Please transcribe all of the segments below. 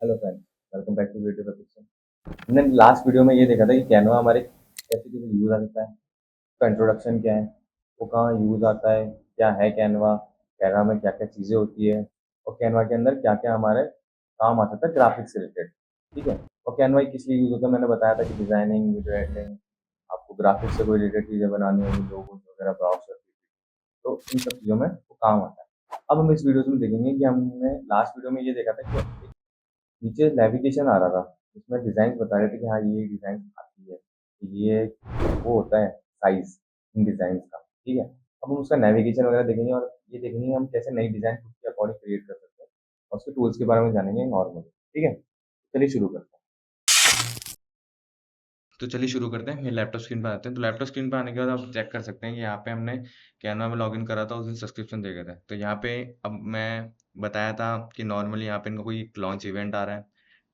Hello friends, welcome back to video प्रशिक्षण। हमने last video में ये देखा था कि कैनवा हमारे कैसे कैसे यूज़ आता है, उसका इंट्रोडक्शन क्या है, वो कहाँ यूज़ आता है, क्या है कैनवा, कैनवा में क्या क्या चीज़ें होती है और कैनवा के अंदर क्या क्या हमारे काम आ सकता है ग्राफिक्स से रिलेटेड। ठीक है। और कैनवा किस लिए यूज़ होता है, मैंने बताया था कि डिज़ाइनिंग, वीडियो एडिटिंग, आपको ग्राफिक्स से कोई रिलेटेड चीज़ें बनानी होगी, लोगो वगैरह, ब्राउज़र, तो इन सब चीज़ों में वो काम आता है। अब हम इस वीडियो में देखेंगे कि हमने लास्ट वीडियो में ये देखा था कि नीचे नेविगेशन आ रहा था, उसमें डिज़ाइन बता रहे थे कि हाँ, ये डिज़ाइन आती है, ये वो होता है साइज़ इन डिज़ाइन्स का, ठीक है। अब हम उसका नेविगेशन वगैरह देखेंगे और ये देखेंगे हम कैसे नई डिज़ाइन खुद के अकॉर्डिंग क्रिएट कर सकते हैं और उसके टूल्स के बारे में जानेंगे नॉर्मली, ठीक है। चलिए शुरू करते हैं। तो चलिए शुरू करते हैं। मेरे लैपटॉप स्क्रीन पे आते हैं। तो लैपटॉप स्क्रीन पे आने के बाद आप चेक कर सकते हैं कि यहाँ पे हमने कैनवा में लॉगिन करा था, उस दिन सब्सक्रिप्शन दे गए थे। तो यहाँ पे अब मैं बताया था कि नॉर्मली यहाँ पे इनका कोई लॉन्च इवेंट आ रहा है,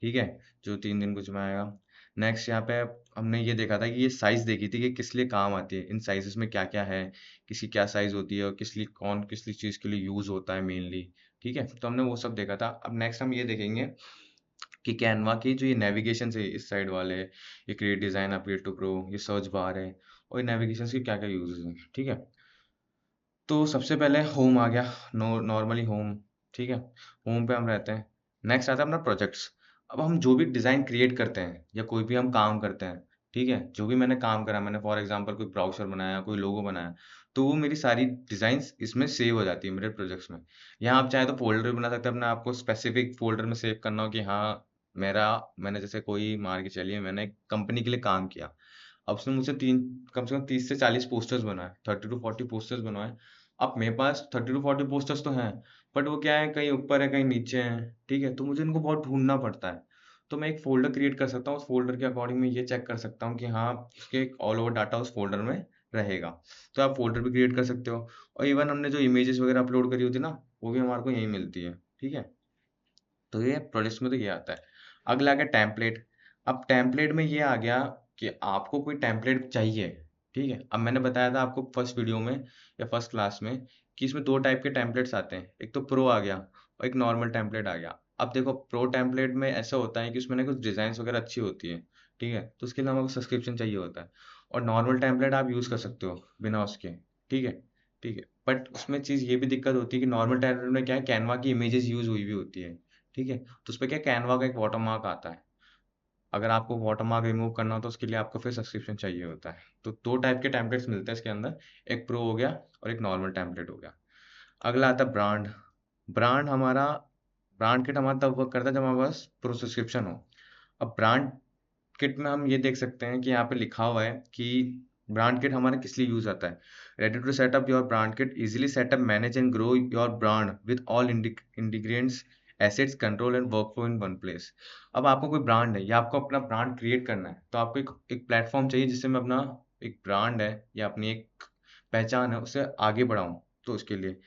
ठीक है, जो 3 दिन कुछ में आएगा। नेक्स्ट यहाँ पे हमने ये देखा था कि ये साइज देखी थी कि किस लिए काम आती है, इन साइजेस में क्या क्या है, किसी क्या साइज होती है और किस लिए कौन किस लिए चीज़ के लिए यूज होता है मेनली। ठीक है, तो हमने वो सब देखा था। अब नेक्स्ट हम ये देखेंगे कि कैनवा की जो ये नेविगेशन है इस साइड वाले, ये create design, upgrade to pro, ये सर्च बार है और ये नेविगेशन के क्या क्या यूजेस हैं। ठीक है, तो सबसे पहले होम आ गया। नॉर्मली होम, ठीक है, होम पे हम रहते हैं। नेक्स्ट आता है अपना प्रोजेक्ट्स। अब हम जो भी डिज़ाइन क्रिएट करते हैं या कोई भी हम काम करते हैं, ठीक है, जो भी मैंने काम करा, मैंने फॉर एग्जांपल कोई ब्राउज़र बनाया, कोई लोगो बनाया, तो वो मेरी सारी डिज़ाइंस इसमें सेव हो जाती है मेरे प्रोजेक्ट्स में। यहाँ आप चाहे तो फ़ोल्डर भी बना सकते हैं, अपने आपको स्पेसिफिक फ़ोल्डर में सेव करना हो कि हाँ, मैंने जैसे कोई मान के चलिए मैंने एक कंपनी के लिए काम किया। अब उसने मुझसे 3 कम से कम 30 से 40 पोस्टर्स बनवाए, 30 टू 40 पोस्टर्स बनवाए। अब मेरे पास 30 टू 40 पोस्टर्स तो हैं, बट वो क्या है, कहीं ऊपर है, कहीं नीचे हैं, ठीक है? तो मुझे इनको बहुत ढूँढना पड़ता है। तो मैं एक फ़ोल्डर क्रिएट कर सकता हूँ, उस फ़ोल्डर के अकॉर्डिंग मैं ये चेक कर सकता हूँ कि हाँ, उसके ऑल ओवर डाटा उस फ़ोल्डर में रहेगा। तो आप फ़ोल्डर भी क्रिएट कर सकते हो और इवन हमने जो इमेजेस वगैरह अपलोड करी होती है ना, वो भी हमारे को यहीं मिलती है, ठीक है? तो ये प्रोजेक्ट्स में तो ये आता है। अगला आ गया टेम्पलेट। अब टेम्पलेट में ये आ गया कि आपको कोई टेम्पलेट चाहिए, ठीक है? अब मैंने बताया था आपको फर्स्ट वीडियो में या फर्स्ट क्लास में कि इसमें 2 टाइप के टेम्पलेट्स आते हैं। एक तो प्रो आ गया और एक नॉर्मल टेम्पलेट आ गया। अब देखो, प्रो टेम्पलेट में ऐसा होता है कि उसमें ना कुछ डिज़ाइन्स वगैरह अच्छी होती है, ठीक है? तो उसके लिए हमको सब्सक्रिप्शन चाहिए होता है और नॉर्मल टेम्पलेट आप यूज़ कर सकते हो बिना उसके, ठीक है? ठीक है। बट उसमें चीज़ ये भी दिक्कत होती है कि नॉर्मल टेम्पलेट में क्या है, कैनवा की इमेजेस यूज़ हुई हुई होती है। ठीक है? तो उसपे क्या कैनवा का एक वाटरमार्क आता है। अगर आपको वाटरमार्क रिमूव करना हो तो उसके लिए आपको फिर सब्सक्रिप्शन चाहिए होता है। तो 2 टाइप के टेम्पलेट्स मिलते हैं इसके अंदर, एक प्रो हो गया और एक नॉर्मल टेम्पलेट हो गया। अगला आता है ब्रांड। ब्रांड हमारा ब्रांड किट हमारा तब वर्क करता है जब हमारे पास प्रो सब्सक्रिप्शन हो। अब ब्रांड किट में हम ये देख सकते हैं कि यहाँ पे लिखा हुआ है कि ब्रांड किट हमारा किस लिए यूज आता है। Ready to setup your brand kit, easily setup, manage and grow your brand with all integrations, assets, control and workflow in one place. अब आपको कोई ब्रांड है या आपको अपना ब्रांड क्रिएट करना है, तो आपको एक प्लेटफॉर्म चाहिए जिससे मैं अपना एक ब्रांड है या अपनी एक पहचान है उसे आगे बढ़ाऊं। तो उसके लिए,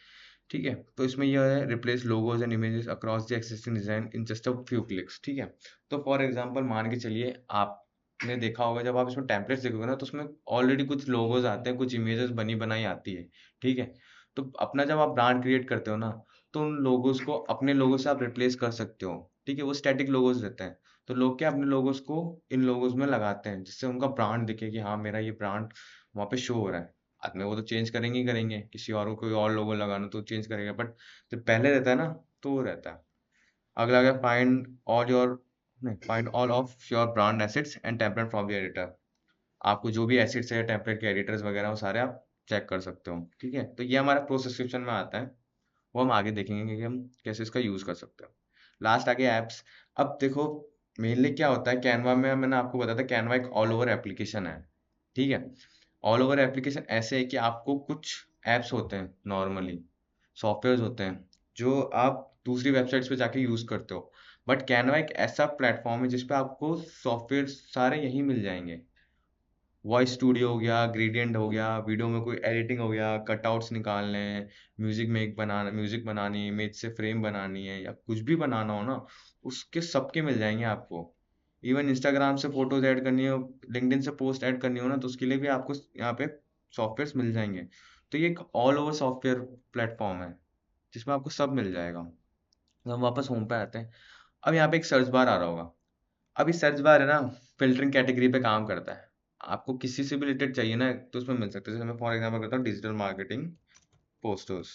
ठीक है, तो इसमें यह है, replace logos and images across the existing design in just a few clicks. ठीक है, तो फॉर एग्जांपल मान के चलिए आपने देखा होगा, जब आप इसमें टेम्पलेट्स देखोगे ना, तो उसमें ऑलरेडी कुछ लोगोज आते हैं, कुछ इमेजेस बनी बनाई आती है, ठीक है। तो अपना जब आप ब्रांड क्रिएट करते हो ना, तो उन लोगोस को अपने लोगो से आप रिप्लेस कर सकते हो, ठीक है। वो स्टैटिक लोगोस रहते हैं, तो लोग क्या अपने लोगोस को इन लोगोस में लगाते हैं जिससे उनका ब्रांड दिखे कि हाँ, मेरा ये ब्रांड वहाँ पे शो हो रहा है। बाद में वो तो चेंज करेंगे ही करेंगे, किसी और को कोई और लोगो लगाना तो चेंज करेगा, बट जब पहले रहता है ना, तो वो रहता है। अगला आ गया find all of your brand assets and template from the editor. आपको जो भी एसेट्स है, टेम्पलेट के एडिटर्स वगैरह, वो सारे आप चेक कर सकते हो, ठीक है। तो ये हमारा प्रो सब्सक्रिप्शन में आता है, वो हम आगे देखेंगे कि हम कैसे इसका यूज कर सकते हैं। लास्ट आ गया एप्स। अब देखो, मेनली क्या होता है कैनवा में, मैंने आपको बताया था कैनवा एक ऑल ओवर एप्लीकेशन है, ठीक है। ऑल ओवर एप्लीकेशन ऐसे है कि आपको कुछ एप्स होते हैं, नॉर्मली सॉफ्टवेयर्स होते हैं जो आप दूसरी वेबसाइट्स पे जाके यूज करते हो, बट कैनवा एक ऐसा प्लेटफॉर्म है जिसपे आपको सॉफ्टवेयर सारे यहीं मिल जाएंगे। वॉइस स्टूडियो हो गया, ग्रेडियंट हो गया, वीडियो में कोई एडिटिंग हो गया, कटआउट्स निकालने हैं, म्यूजिक बनानी, इमेज से फ्रेम बनानी है या कुछ भी बनाना हो ना, उसके सबके मिल जाएंगे आपको। इवन इंस्टाग्राम से फोटोज ऐड करनी हो, लिंक्डइन से पोस्ट ऐड करनी हो ना, तो उसके लिए भी आपको यहाँ पे सॉफ्टवेयर मिल जाएंगे। तो ये एक ऑल ओवर सॉफ्टवेयर प्लेटफॉर्म है जिसमें आपको सब मिल जाएगा। तो हम वापस होम पे आते हैं। अब यहाँ पे एक सर्च बार आ रहा होगा। अब इस सर्च बार है ना, फ़िल्टरिंग कैटेगरी पे काम करता है। आपको किसी से भी रिलेटेड चाहिए ना, तो उसमें मिल सकता है। जैसे मैं फॉर एग्ज़ाम्पल करता हूँ डिजिटल मार्केटिंग पोस्टर्स।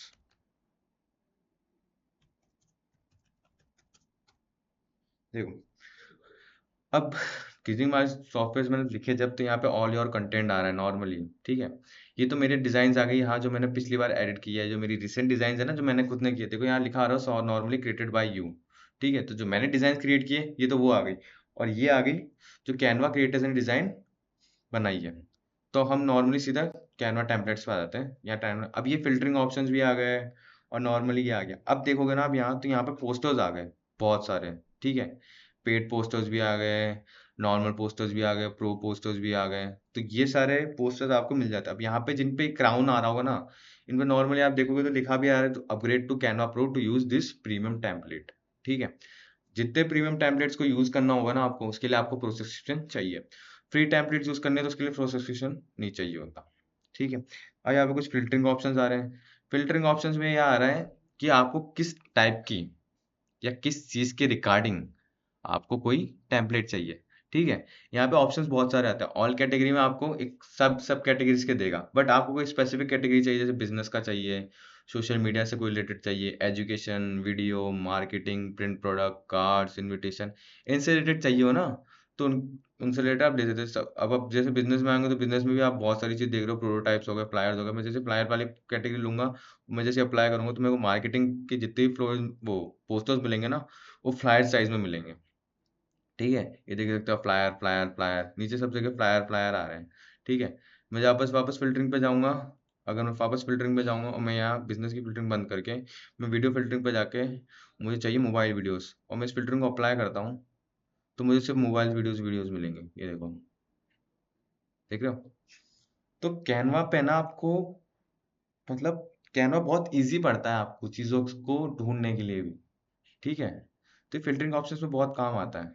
देखो, अब किसी हमारे सॉफ्टवेयर मैंने लिखे जब, तो यहाँ पे ऑल योर कंटेंट आ रहा है नॉर्मली, ठीक है। ये तो मेरे डिजाइन आ गई यहाँ, जो मैंने पिछली बार एडिट किया है, जो मेरी रिसेंट डिजाइन है ना, जो मैंने खुद ने किए। देखो यहाँ लिखा आ रहा है नॉर्मली क्रिएटेड बाय यू, ठीक है। तो जो मैंने डिजाइन क्रिएट किए, ये तो वो आ गई। और ये आ गई जो कैनवा क्रिएटर्स ने डिजाइन बनाई है। तो हम नॉर्मली सीधा कैनवा टेम्पलेट्स पे आ जाते हैं। यहाँ टाइम अब ये फ़िल्टरिंग ऑप्शंस भी आ गए और नॉर्मली ये आ गया। अब देखोगे ना आप यहाँ, तो यहाँ पे पोस्टर्स आ गए बहुत सारे, ठीक है। पेड पोस्टर्स भी आ गए, नॉर्मल पोस्टर्स भी आ गए, प्रो पोस्टर्स भी आ गए। तो ये सारे पोस्टर्स आपको मिल जाते हैं। अब यहाँ पे जिन पे क्राउन आ रहा होगा ना, इन पे नॉर्मली आप देखोगे तो लिखा भी आ रहा है, तो upgrade to Canva pro to use this premium template, ठीक है। जितने प्रीमियम टेम्पलेट्स को यूज करना होगा ना आपको, उसके लिए आपको प्रो सब्सक्रिप्शन चाहिए। फ्री टेम्पलेट्स यूज करने हैं तो उसके लिए प्रो सब्सक्रिप्शन नहीं चाहिए होता, ठीक है। और यहाँ पे कुछ फिल्टरिंग ऑप्शंस आ रहे हैं। फिल्टरिंग ऑप्शंस में ये आ रहा है कि आपको किस टाइप की या किस चीज के रिगार्डिंग आपको कोई टेम्पलेट चाहिए, ठीक है। यहाँ पे ऑप्शंस बहुत सारे आते हैं। ऑल कैटेगरी में आपको एक सब सब कैटेगरीज के देगा, बट आपको कोई स्पेसिफिक कैटेगरी चाहिए, जैसे बिजनेस का चाहिए, सोशल मीडिया से कोई रिलेटेड चाहिए, education, video, marketing, print product, cards, invitation, इनसे रिलेटेड चाहिए हो ना, तो उनसे रिलेटेड आप ले सकते हैं अब आप जैसे बिजनेस में आएंगे, तो बिजनेस में भी आप बहुत सारी चीज देख रहे हो, प्रोटोटाइप्स हो गए, फ्लायर्स हो गए। मैं जैसे फ्लायर वाली कैटेगरी लूंगा, मैं जैसे अप्लाई करूंगा, तो मेरे को मार्केटिंग के जितने भी फ्लोर वो पोस्टर्स मिलेंगे ना, वो फ्लायर साइज में मिलेंगे, ठीक है। ये देख सकते हो, फ्लायर फ्लायर फ्लायर, नीचे सब जगह फ्लायर फ्लायर आ रहे हैं, ठीक है। मैं वापस वापस फिल्टरिंग पे जाऊंगा। अगर मैं वापस फिल्टरिंग पे जाऊंगा और मैं यहाँ बिजनेस की फिल्टरिंग बंद करके मैं वीडियो फिल्टरिंग पे जाके, मुझे चाहिए मोबाइल वीडियोस, और मैं इस फिल्टरिंग को अप्लाई करता हूँ, तो मुझे सिर्फ मोबाइल वीडियोस वीडियोस मिलेंगे। ये देखो, देख रहे हो। तो कैनवा पे ना आपको, मतलब कैनवा बहुत इजी पड़ता है आपको चीज़ों को ढूंढने के लिए भी, ठीक है। तो फिल्टरिंग ऑप्शंस में बहुत काम आता है।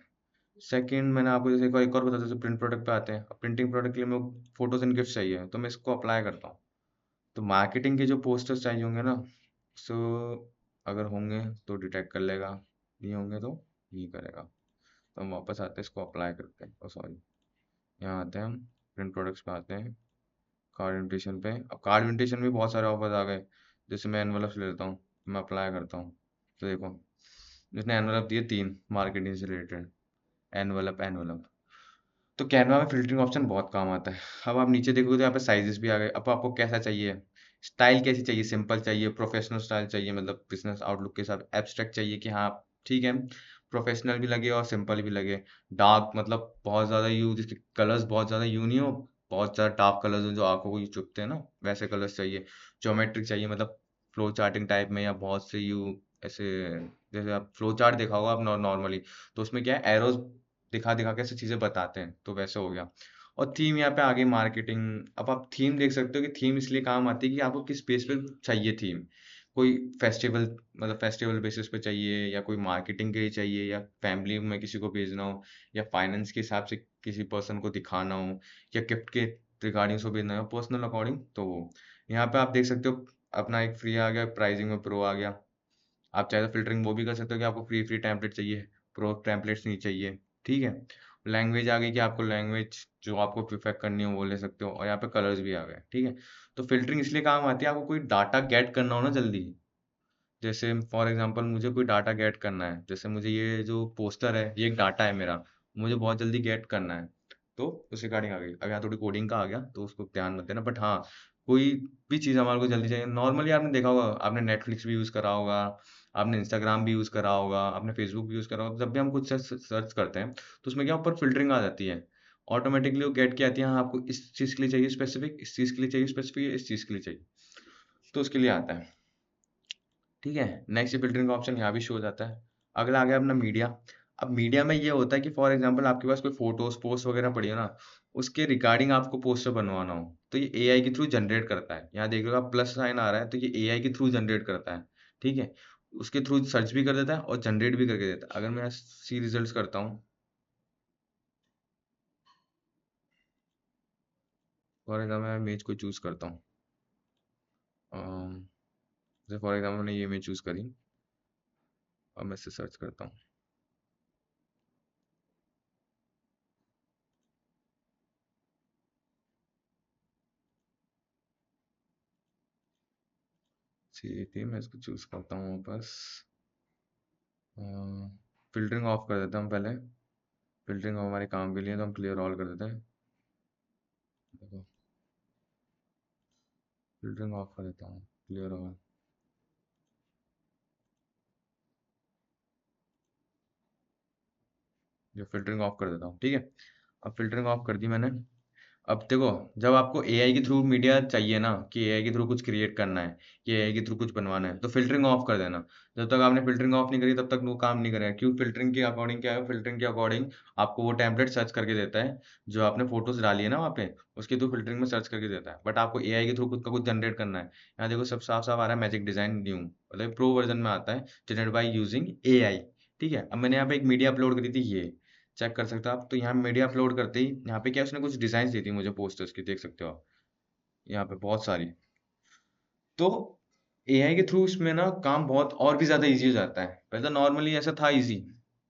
सेकंड, मैंने आपको जैसे एक और बताया, जैसे प्रिंट प्रोडक्ट पे आते हैं। अब प्रिंटिंग प्रोडक्ट के लिए मेरे फोटोज एंड गिफ्ट चाहिए, तो मैं इसको अप्लाई करता हूँ। तो मार्केटिंग के जो पोस्टर्स चाहिए होंगे ना, सो अगर होंगे तो डिटेक्ट कर लेगा, नहीं होंगे तो नहीं करेगा। तो हम वापस आते हैं, इसको अप्लाई करते हैं, सॉरी, यहाँ आते हैं हम, प्रिंट प्रोडक्ट्स पे आते हैं, कार्ड इन्विटेशन पे। अब कार्ड इन्विटेशन में बहुत सारे ऑफर्स आ गए। जैसे मैं एनवलप्स ले लेता हूँ, मैं अप्लाई करता हूँ, तो देखो जिसने एनवलप दिए 3 मार्केटिंग से रिलेटेड, एनवलप एनवलप। तो कैनवा में फ़िल्टरिंग ऑप्शन बहुत काम आता है। अब आप नीचे देखोगे तो यहाँ पे साइज़ेस भी आ गए। अब आपको कैसा चाहिए? स्टाइल कैसी चाहिए? सिंपल चाहिए, प्रोफेशनल स्टाइल चाहिए, मतलब बिज़नेस आउटलुक के साथ एब्स्ट्रैक्ट चाहिए कि हाँ, ठीक है, प्रोफेशनल भी लगे और सिंपल भी लगे। डार्क मतलब बहुत ज़्यादा यूज़, जिसके कलर्स बहुत ज़्यादा यूँ नहीं हो, बहुत ज़्यादा डार्क कलर्स हो जो आँखों को यूँ चुभते हैं ना, वैसे कलर्स चाहिए। ज्योमेट्रिक चाहिए, मतलब फ्लो चार्टिंग टाइप में, या बहुत से यूँ ऐसे, जैसे आप फ्लो चार्ट देखा होगा आप नॉर्मली, तो उसमें क्या है, एरोज़ दिखा दिखा के ऐसी चीजें बताते हैं, तो वैसे हो गया। और थीम यहाँ पे आ गई, मार्केटिंग। अब आप थीम देख सकते हो कि थीम इसलिए काम आती है कि आपको किस बेस पे चाहिए थीम। कोई फेस्टिवल, मतलब फेस्टिवल बेसिस पे चाहिए, या कोई मार्केटिंग के लिए चाहिए, या फैमिली में किसी को भेजना हो, या फाइनेंस के हिसाब से किसी पर्सन को दिखाना हो, या गिफ्ट के रिगार्डिंग उसको भेजना हो, पर्सनल अकॉर्डिंग। तो वो यहाँ पे आप देख सकते हो, अपना एक फ्री आ गया, प्राइसिंग में प्रो आ गया। आप चाहे तो फ़िल्टरिंग वो भी कर सकते हो कि आपको फ्री फ्री टेम्पलेट चाहिए, प्रो टेम्पलेट्स नहीं चाहिए, ठीक है। लैंग्वेज आ गई कि आपको लैंग्वेज जो आपको प्रिफर करनी हो वो ले सकते हो, और यहाँ पे कलर्स भी आ गए, ठीक है। तो फ़िल्टरिंग इसलिए काम आती है, आपको कोई डाटा गेट करना हो ना जल्दी। जैसे फॉर एग्जांपल मुझे कोई डाटा गेट करना है, जैसे मुझे ये जो पोस्टर है ये एक डाटा है मेरा, मुझे बहुत जल्दी गेट करना है, तो उस रिगार्डिंग आ गई। अब यहाँ थोड़ी कोडिंग का आ गया, तो उसको ध्यान मत देना, बट हाँ, कोई भी चीज़ हमारे को जल्दी चाहिए। नॉर्मली आपने देखा होगा, आपने नेटफ्लिक्स भी यूज़ करा होगा, आपने इंस्टाग्राम भी यूज़ करा होगा, आपने फेसबुक भी यूज़ करा होगा। जब भी हम कुछ सर्च करते हैं, तो उसमें क्या ऊपर फिल्टरिंग आ जाती है, ऑटोमेटिकली वो गेट की आती है, हाँ आपको इस चीज़ के लिए चाहिए स्पेसिफिक, इस चीज़ के लिए चाहिए स्पेसिफिक, इस चीज़ के लिए चाहिए, तो उसके लिए आता है, ठीक है। नेक्स्ट फ़िल्टरिंग का ऑप्शन यहाँ भी शो हो जाता है। अगला आ गया अपना मीडिया। अब मीडिया में ये होता है कि फॉर एग्जांपल आपके पास कोई फ़ोटोज़, पोस्ट वगैरह पड़ी हो ना, उसके रिगार्डिंग आपको पोस्टर बनवाना हो, तो ये एआई के थ्रू जनरेट करता है। यहाँ देख रहे हो आप प्लस साइन आ रहा है, तो ये एआई के थ्रू जनरेट करता है, ठीक है। उसके थ्रू सर्च भी कर देता है और जनरेट भी करके देता है। अगर मैं यहाँ सी रिजल्ट्स करता हूँ, फॉर एग्जाम्पल मैं इमेज को चूज़ करता हूँ, जैसे फॉर एग्जाम्पल मैंने ये इमेज चूज़ करी और मैं इससे सर्च करता हूँ, चाहिए थी, मैं इसको चूज करता हूँ वापस। फिल्टरिंग ऑफ कर देता हूँ पहले। फिल्टरिंग हमारे काम के लिए, तो हम क्लियर ऑल कर देते हैं। देखो, फिल्टरिंग ऑफ कर देता हूँ, क्लियर ऑल। ये फिल्टरिंग ऑफ कर देता हूँ, ठीक है। अब फिल्टरिंग ऑफ कर दी मैंने। अब देखो, जब आपको एआई के थ्रू मीडिया चाहिए ना, कि एआई के थ्रू कुछ क्रिएट करना है, कि एआई के थ्रू कुछ बनवाना है, तो फिल्टरिंग ऑफ कर देना। जब तक आपने फिल्टरिंग ऑफ नहीं करी तब तक वो काम नहीं करेगा। क्यों? फिल्टरिंग के अकॉर्डिंग क्या है, फिल्टरिंग के अकॉर्डिंग आपको वो टेम्पलेट सर्च करके देता है, जो आपने फोटोज डाली है ना वहाँ पे, उसके थ्रू फिल्टरिंग में सर्च करके देता है। बट आपको एआई के थ्रू खुद का कुछ जनरेट करना है। यहाँ देखो सब साफ साफ आ रहा है, मैजिक डिजाइन न्यू, मतलब प्रो वर्जन में आता है, जनरेट बाई यूजिंग एआई। ठीक है, अब मैंने यहाँ पे एक मीडिया अपलोड करी थी, ये चेक कर सकते हो आप। तो यहाँ मीडिया अपलोड करते ही यहाँ पे क्या, उसने कुछ डिजाइन दी थी मुझे पोस्टर्स की, देख सकते हो आप यहाँ पे बहुत सारी। तो एआई के थ्रू इसमें ना काम बहुत और भी ज्यादा इजी हो जाता है। पहले तो नॉर्मली ऐसा था इजी,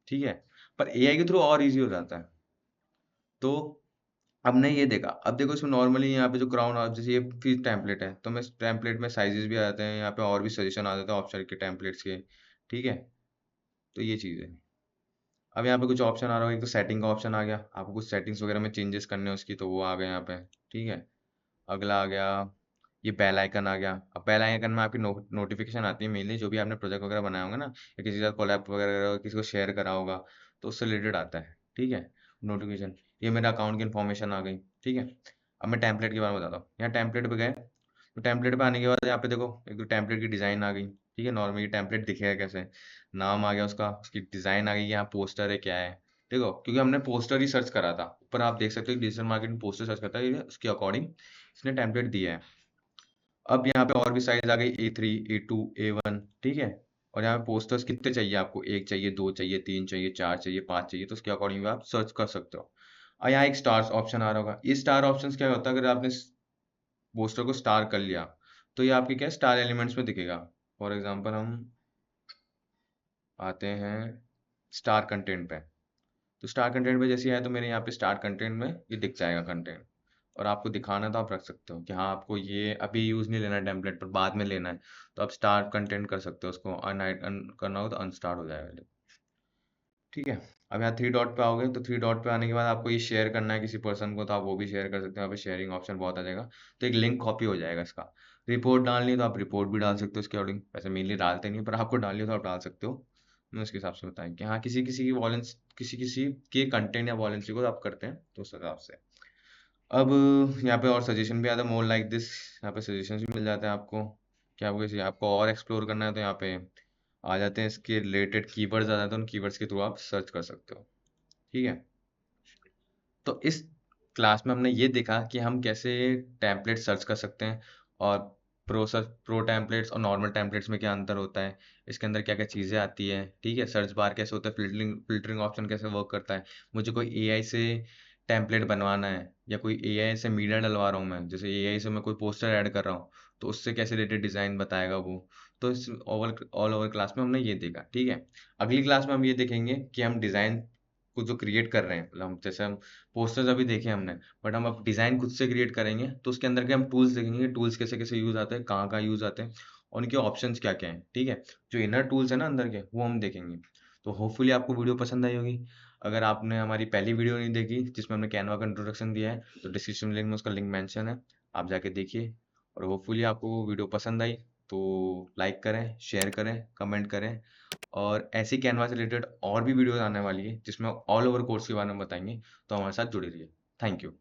ठीक है, पर एआई के थ्रू और इजी हो जाता है। तो अब ने ये देखा, अब देखो इसमें नॉर्मली यहाँ पे जो क्राउन और जैसे ये फिर टेम्पलेट है, तो मैं टेम्पलेट में साइजेस भी आ जाते हैं, यहाँ पे और भी सजेशन आ जाते हैं ऑप्शन के टेम्पलेट्स के, ठीक है। तो ये चीज़ है। अब यहाँ पे कुछ ऑप्शन आ रहा है, एक तो सेटिंग का ऑप्शन आ गया, आपको कुछ सेटिंग्स वगैरह में चेंजेस करने हैं उसकी, तो वो आ गए यहाँ पे, ठीक है। अगला आ गया, ये बेल आइकन आ गया। अब बेल आइकन में आपकी नोटिफिकेशन आती है, मेनली जो भी आपने प्रोजेक्ट वगैरह बनाया होगा ना, या किसी के साथ कोलैब वगैरह किसी को शेयर करा होगा, तो उससे रिलेटेड आता है, ठीक है, नोटिफिकेशन। ये मेरा अकाउंट की इन्फॉर्मेशन आ गई, ठीक है। अब मैं टेम्पलेट के बारे में बताता हूँ। यहाँ टेम्पलेट पे गए, तो टेम्पलेट पे आने के बाद यहाँ पे देखो एक तो टेम्पलेट की डिज़ाइन आ गई, ठीक है। नॉर्मली टेम्पलेट दिखेगा कैसे, नाम आ गया उसका, उसकी डिज़ाइन आ गई, यहाँ पोस्टर है क्या है, देखो क्योंकि हमने पोस्टर ही सर्च करा था। ऊपर आप देख सकते हो डिजिटल मार्केटिंग पोस्टर सर्च करता है, ये उसके अकॉर्डिंग इसने टेम्पलेट दिया है। अब यहाँ पे और भी साइज आ गई, A3, A2, A1, ठीक है। और यहाँ पे पोस्टर्स कितने चाहिए आपको, एक चाहिए, दो चाहिए, तीन चाहिए, चार चाहिए, पांच चाहिए, तो उसके अकॉर्डिंग भी आप सर्च कर सकते हो। और यहाँ एक स्टार्स ऑप्शन आ रहा होगा। ये स्टार ऑप्शंस क्या होता है, अगर आपने पोस्टर को स्टार कर लिया, तो ये आपके क्या स्टार एलिमेंट्स में दिखेगा। फॉर एग्जांपल हम आते हैं स्टार कंटेंट पे, तो स्टार कंटेंट पे जैसे आए, तो मेरे यहाँ पे स्टार कंटेंट में ये दिख जाएगा कंटेंट। और आपको दिखाना तो आप रख सकते हो कि हाँ आपको ये अभी यूज़ नहीं लेना है टेम्पलेट पर, बाद में लेना है, तो आप स्टार कंटेंट कर सकते हो। उसको अन करना हो तो अनस्टार हो जाएगा, ठीक है। अब यहाँ थ्री डॉट पे आओगे, तो थ्री डॉट पे आने के बाद आपको ये शेयर करना है किसी पर्सन को, तो आप वो भी शेयर कर सकते हो। यहाँ पे शेयरिंग ऑप्शन बहुत आ जाएगा, तो एक लिंक कॉपी हो जाएगा इसका। रिपोर्ट डालनी है तो आप रिपोर्ट भी डाल सकते हो इसके अकॉर्डिंग, वैसे मेनली डालते नहीं, पर आपको डालनी हो तो आप डाल सकते हो। मैं उसके हिसाब से बताएं कि हाँ किसी किसी की वॉलेंस, किसी किसी के कंटेंट या वॉलेंसी को आप करते हैं, तो उस हिसाब से। अब यहाँ पे और सजेशन भी आता है, मोर लाइक दिस। यहाँ पे सजेशन भी मिल जाते हैं आपको, कि आपको किसी आपको और एक्सप्लोर करना है, तो यहाँ पे आ जाते हैं इसके रिलेटेड कीवर्ड्स आ जाते हैं, उन कीवर्ड्स के थ्रू आप सर्च कर सकते हो, ठीक है। तो इस क्लास में हमने ये देखा कि हम कैसे टेम्पलेट सर्च कर सकते हैं, और प्रो टेम्पलेट्स और नॉर्मल टेम्पलेट्स में क्या अंतर होता है, इसके अंदर क्या क्या चीज़ें आती है, ठीक है। सर्च बार कैसे होता है, फिल्टरिंग ऑप्शन कैसे वर्क करता है। मुझे कोई एआई से टेम्पलेट बनवाना है, या कोई एआई से मीडिया डलवा रहा हूँ मैं, जैसे एआई से मैं कोई पोस्टर ऐड कर रहा हूँ, तो उससे कैसे रिलेटेड डिज़ाइन बताएगा वो। तो इस ऑल ओवर क्लास में हमने ये देखा, ठीक है। अगली क्लास में हम ये देखेंगे कि हम डिज़ाइन को जो क्रिएट कर रहे हैं, मतलब हम जैसे हम पोस्टर्स अभी देखे हमने, बट हम अब डिज़ाइन खुद से क्रिएट करेंगे, तो उसके अंदर के हम टूल्स देखेंगे, टूल्स कैसे कैसे यूज़ आते हैं, कहाँ कहाँ यूज़ आते हैं, और उनके ऑप्शंस क्या क्या हैं, ठीक है। जो इनर टूल्स है ना अंदर के, वो हम देखेंगे। तो होपफुली आपको वीडियो पसंद आई होगी। अगर आपने हमारी पहली वीडियो नहीं देखी जिसमें हमने कैनवा का इंट्रोडक्शन दिया है, तो डिस्क्रिप्शन लिंक में उसका लिंक मेंशन है, आप जाके देखिए। और होपफुली आपको वो वीडियो पसंद आई, तो लाइक करें, शेयर करें, कमेंट करें। और ऐसी कैनवा से रिलेटेड और भी वीडियोस आने वाली है जिसमें ऑल ओवर कोर्स के बारे में बताएंगे, तो हमारे साथ जुड़े रहिए। Thank you.